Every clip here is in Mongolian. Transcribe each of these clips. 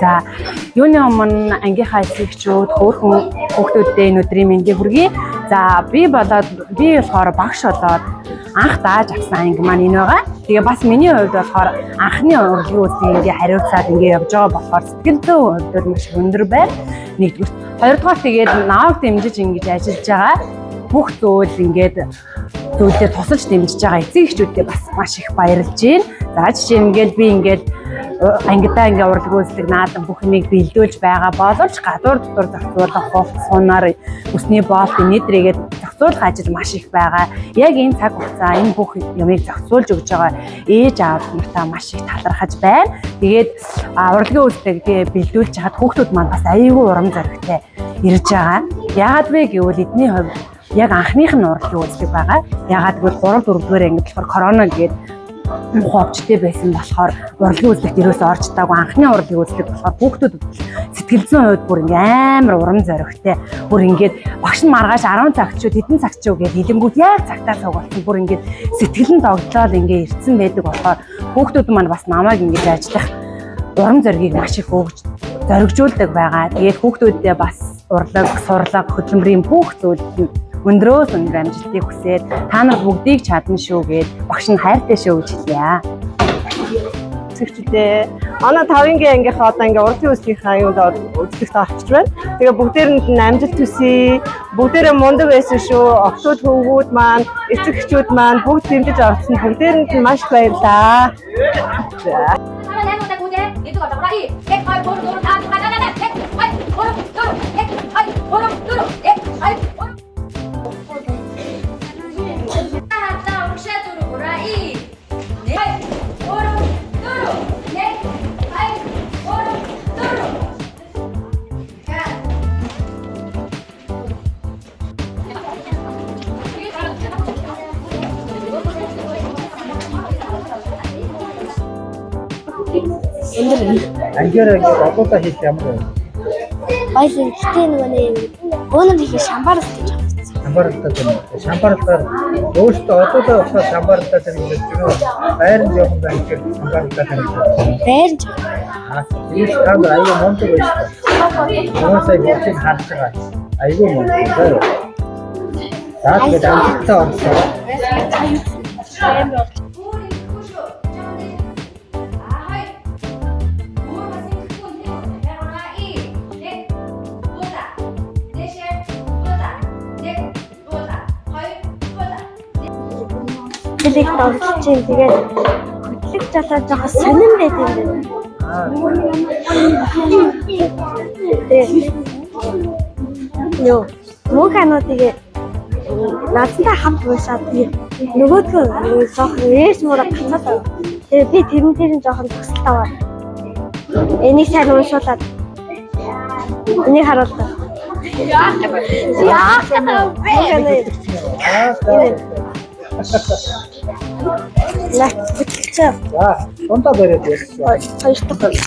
За юуны өмнө ангийнхаа эцэгчүүд хөөрхөн хүүхдүүдтэй энэ өдрийн мэндийг хүргэе. За би болохоор багш болоод анх дааж авсан анги маань энэ байгаа. Тэгээ бас миний хувьд болохоор анхны урлагийн үйлсийг ингээ хариуцаад ингээ явж байгаа болохоор сэтгэл зүйн хувьд маш өндөр байна. Нэгдүгээр. Хоёрдугаар тэгээд наваг дэмжиж ингэж ажиллаж байгаа. Бүх зүйл ингээд зүйлээр тусалж дэмжиж байгаа эцэгчүүдтэй бас маш их баярлж байна. За жишээ нь ингээд би ингээд ангидаа ингээ урлаг үйлчлэг наадан бүх юмыг бэлдүүлж байгаа боловч гадуур дотор зохицуулах хувцас сунаар өсний боолт нийтрээгээд зохицуулах ажил маш их байгаа. Яг энэ цаг хугацаа энэ бүх юмыг зохицуулж өгж байгаа ээж аав нартай маш их талархаж байна. Тэгээд урлагийн үйлчлэгийг бэлдүүлж хаад хүүхдүүд маань бас аюулгүй урам зоригтой ирж байгаа. Яагаад вэ гэвэл эдний хувьд яг анхных нь урлагийн үйлчлэг байгаа. Яагаад гэвэл 3-4 дугаар анги болохоор корона гээд мухавчтай байсан болохоор урлагийн үйлчлэгт ерөөсөө орж таагүй анхны урлагийн үйлчлэг болохоор хүүхдүүд сэтгэл зүйн хувьд бүр амар урам зоригтой. Бүр ингээд багш нь маргааш 10 цагт ч хэдэн цагт ч гэж хэлэнгүүд яг цагтаа суугалсан бүр ингээд сэтгэл нь догтлол ингээд ирсэн байдаг болохоор хүүхдүүд маань бас намайг ингээд ажиллах урам зоригийг маш их өгж зоригжуулдаг байгаа. Тэгээд хүүхдүүдээ бас урлаг, сурлаг, хөдөлмөрийн бүх зүйл өндрөөс өндөр амжилтыг хүсээд та нар бүгдийг чадна шүү гэд багш нь хайртай шүү гэж хэлье. Эцэгчдээ манай 5-гийн ангийнхаа одоо ингээ урлагийн үйлчлэгийнхаа аюунд үзлэгт орчиж байна. Тэгээ бүгдээрэнд нь амжилт хүсье. Бүгдээрээ мундаг байсан шүү. Октод хөвгүүд маань, эцэгчүүд маань бүгд дэмжиж орсон. Бүгдээрэнд нь маш баярлалаа. Ангиараа одоодаа хийх ямар вэ? Баялын гэтээ нөгөө их шамбаралт гэж авчихсан. Шамбаралтай юм. Шамбаралтаар өөртөө одоодаа болохоор шамбаралтай гэж хэлж байна. Байранд явах гэж шамбаралтай гэж байна. Байранд. Тэгээд хамт аюу мондог байсан. Хүмүүсээ бүгдийг харж байгаа. Аюу мондог. За тэгээд амттай орсон. Хэлийг дурдж чинь тэгээд хөдлөг жолоо жоохон сонирн байт юм байна. Йоо, мөнхануудыг надтай хамт уушаад нөгөөдгөө жоохон ээж мураа гацаад. Тэгээд би тэрэн жоохон төгсөлт аваад. Энийг сайн уушуулад. Энийг харуулдаг. Яа. Латчаа. Тонта бариад байсан. Хоёр дахь.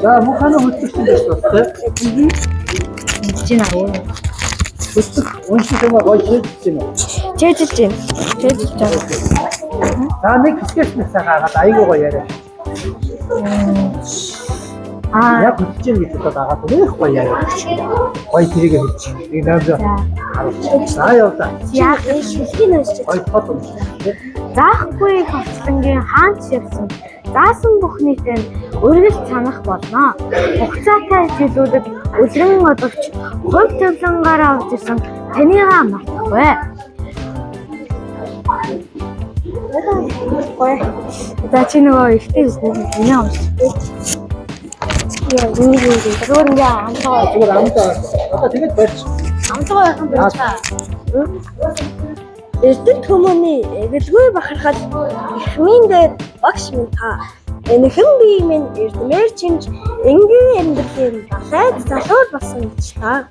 За мухана хөтлөсөн байсан. Жин аа. Хөтлөх унших юм гоё хийж байна. Чэжж байгаа. За нэг хэсгээс нэг цагаагаад айгуу гоё яриа. Яг хөтлөж юм гэж бодоод агаад нэх гоё яриа. Гоё тэрийг хэлж. Нэг наваа. За яваа. Яг шилхийн өсч. Гоё тод юм. Заахгүй хөвчлөнгийн хаанч явсан. Заасан бүхнийтэй өргөл санах болно. Хугацаатай жилүүдэд үлрэн одовч хувь тавилангаараа авч ирсэн танийгаа мартахгүй. За чи нөгөө ихтэй үгүй миний амс. Яа, зүгээр амтгаа. Зүгээр амтгаа. Одоо тэгээд барьж. Амтгаа яхан байна. Эрдэнэ хүмүүний эгэлгүй бахархал ихмийн дээр багш минь та. Энэхэн бие минь эрдмээр чимж энгийн амьдралын далайд залуур болсон гэж та.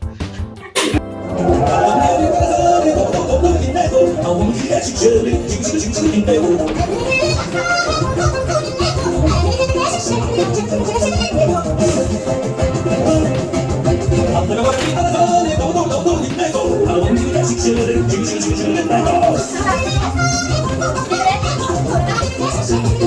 Thank you.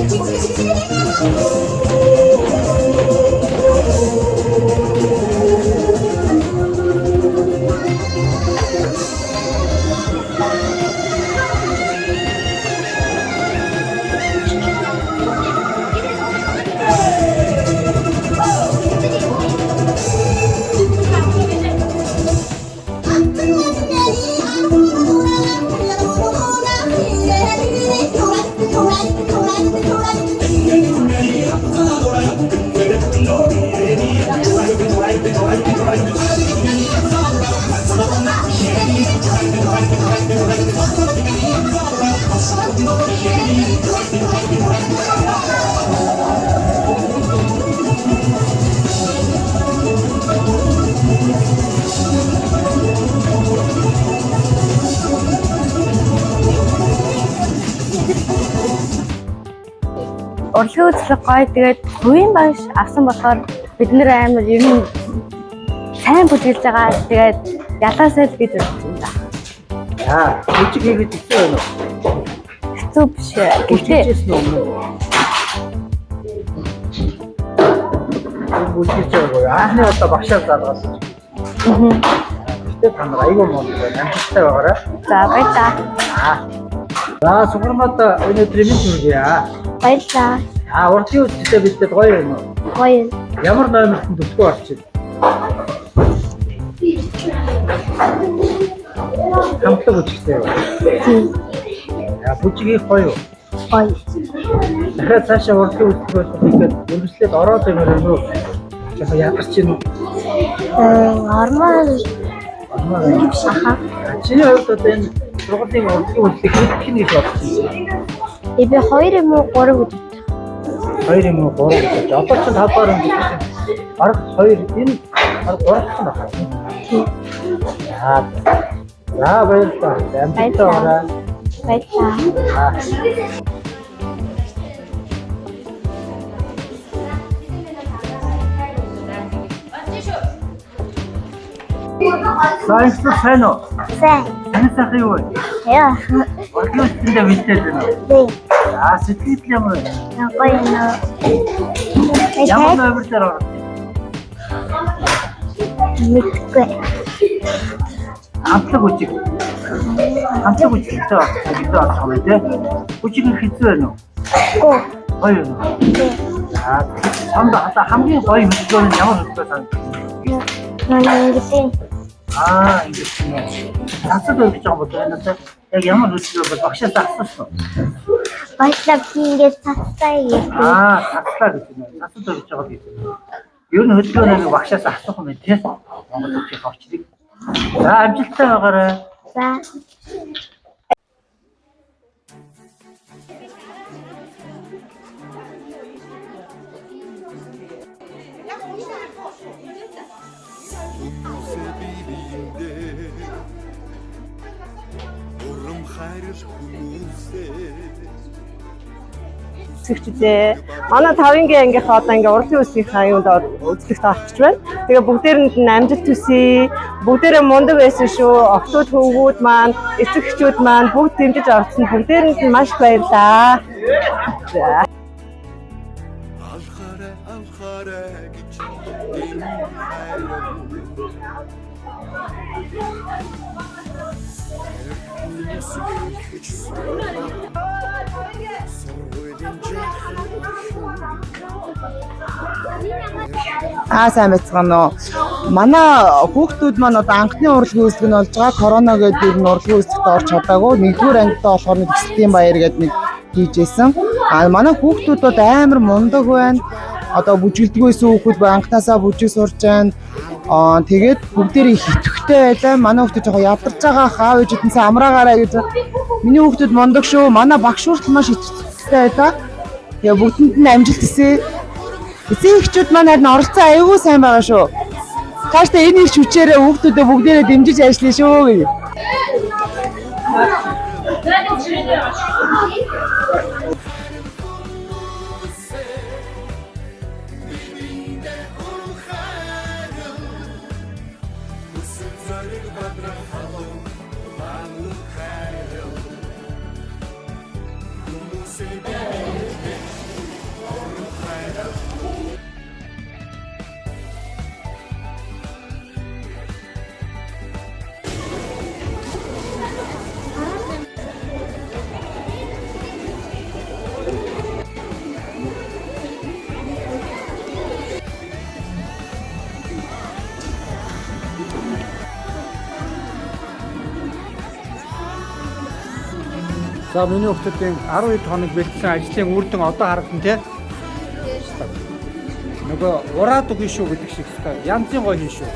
Урлагийн үзлэг гоё. Тэгээд хувийн багш авсан болохоор бид нэр амар ер нь сайн бүжиглж байгаа. Тэгээд ялаасай л бид үзсэн. Бүжиг хийгээд хэцүү байна уу? Хэцүү биш. Гэхдээ Бүжигчээс нь өмнө. Бүжигч байгаа. Анхны удаа багшаар залгасан. Гэтэ та нар айгүй муу байна. Амжилттай байгаарай. за баярлаа. За сугармад өнөөдөр минь хүргье. Баярлаа. Урлагийн үзлээ бидэд гоё юм уу? Гоё. Ямар номерт төсгөө орчих. Хамтлаг үжигтэй юу? Бүжиг их гоё юу? Гоё. Дахиад цаашаа урлагийн үзлээс ихэд өргөслөд ороод ирэх юм уу? Яг ядарч юм уу? Нормал. Аха. Чиний хувьд одоо энэ сургуулийн урлагийн үзлийг хийх нь гэж бодсон юм. Би 2 юм уу 3 гэж. 2 юм уу 3 гэж. Одоо ч талбаар юм гэж. Арга 2 энэ арга 3 байна. За баярлалаа. Амжилттай байна. Баярлаа. Сайнс сайн уу? Сайн. Энэ сайхан юу вэ? Яа. Урлагийн үзлэндээ бэлдээд байна уу? Тий. Сэтгэл ямар вэ? Гоё нөө. Ямар номер дээр орох? Мэдгүй. Хамтлаг үжиг. Хамтлаг үжиг гэдэг байна тий. Үжиг хэцүү байна уу? Гоо. Гоё юу? Самда хамгийн гоё хөдөлгөөн нь ямар хөдөлгөөн санагдав? Ингээд Ингэж юм. Цацад өгч байгаа бол энэ яг ямар хөдөлгөөн бол багшаас асуусан. баярлаа ингээд цацтай юм. Цацлаа гэж юм. Цацад өгч байгаа гэж. Ер нь хөдөлгөөнөө багшаас асуух юм тий. Монгол хэлний орчныг. За амжилттай байгаарай. За. Үзэгчдээ манай 5-гийн ангийнхаа одоо ингээ урлагийн үсгийнхаа юунд үзлэгт авчиж байна. Тэгээ бүгдээрэнд нь амжилт хүсье. Бүгдээрээ мундаг байсан шүү. Октод хөвгүүд маань, эцэг эхчүүд маань бүгд дэмжиж авсан. Бүгдээрэнд нь маш баярлалаа. За. Сайн байцгаана уу. Манай хүүхдүүд маань одоо анхны урлагийн үзлэг нь болж байгаа. Корона гэдэг нь урлагийн үзлэгт орж чадаагүй. Нэгдүгээр ангидаа болохоор нэг төслийн баяр гэдэг нэг хийжсэн. Манай хүүхдүүд бол амар мундаг байна. Одоо бүжгэлдэггүйсэн хүүхдүүд анхнаасаа бүжиг сурж байна. Тэгээд бүгдээрээ их итгэвтэй байлаа. Манай хүүхдүүд жоохон ядарч байгаа хаав ээжүүднээс амраагаарай гэж. Миний хүүхдүүд мундаг шүү. Манай багш хүртэл маш итгэвтэй байлаа. Тэгээ бүгдэнд нь амжилт хүсье. Эцэг эхчүүд маань харин оролцоо аягүй сайн байгаа шүү. Тааштай энэ их хүчээрээ хүүхдүүдэд бүгдээрээ дэмжиж ажиллая шүү гэж. За миний хүүхдүүдийн 12 хоног бэлдсэн ажлын үр дүн одоо харагдан тий. Нөгөө ураад үгүй шүү гэдэг шиг хэвээр янзын гоё хийн шүү.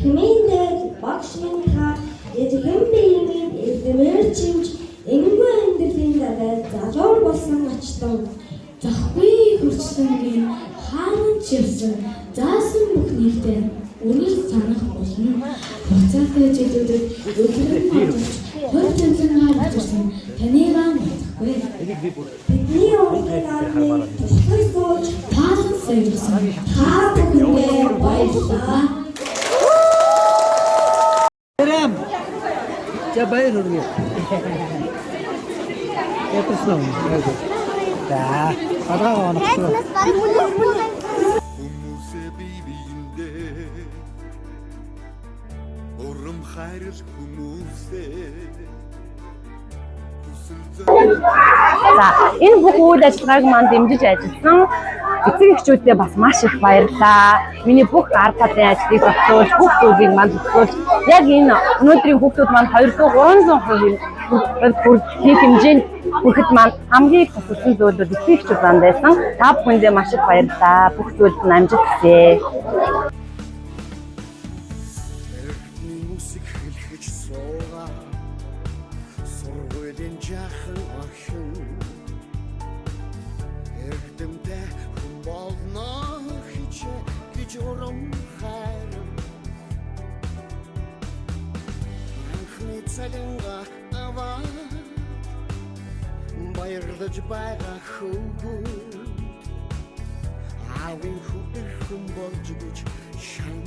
Хэмээндээ багш минийхаа эзэхэн биеийн эзэмэр чимж энэгүй амьдралын дараа залуур болсон очтон захгүй хөрчлөнгийн хаанч явсан заасан бүх нэртэй үнэр санах болно. Буцаатай жилүүдэд өглөө бодож хөл зэмлэнгаар бичсэн танийгаа мэдхгүй. Бидний урлагийн тусгай сууж таасан сэрсэн та бүхэндээ баярлалаа. За баяр хоёр хүргэе. Ятсан уу? За, алгаа оногцоо. Хүмүүсээ бивиндээ урам хайр хүмүүсээ За энэ бүх үйл ажиллагааг маань дэмжиж ажилласан эцэг эхчүүдээ бас маш их баярлалаа. Миний бүх арга талын ажлыг зохицуулж, бүх зүйлийг маань зохицуулж, яг энэ өнөөдрийн хүүхдүүд маань 200-300% хийх хэмжээнд хүрэхэд маань хамгийн их тусалсан зүйлүүд эцэг эхчүүд маань байсан. Та бүхэндээ маш их баярлалаа. Бүх зүйлд нь амжилт хүсье. Эртний мусик хэлхэж суугаа сургуулийн жаахан охин эрдэмтэй хүн болно хичээ гэж урам хайрам анхны цаганга аваа баярлаж байгаа хүүхэд аавын хүүхэд хүн болж гэж шан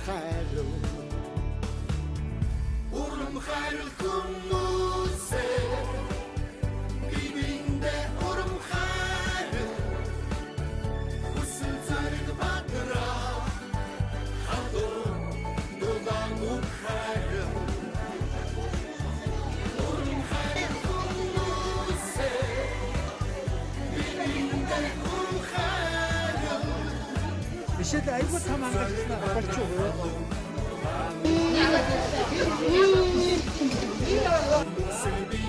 хайрам урам хайр хүмүүсээ бивиндээ урам хайр хүсэл зэрэг бадраа хатуу дудан ухайр урам хайр хүмүүсээ бивиндээ урам хайр Бишэд айгуу том ангажлаа болчих уу? Be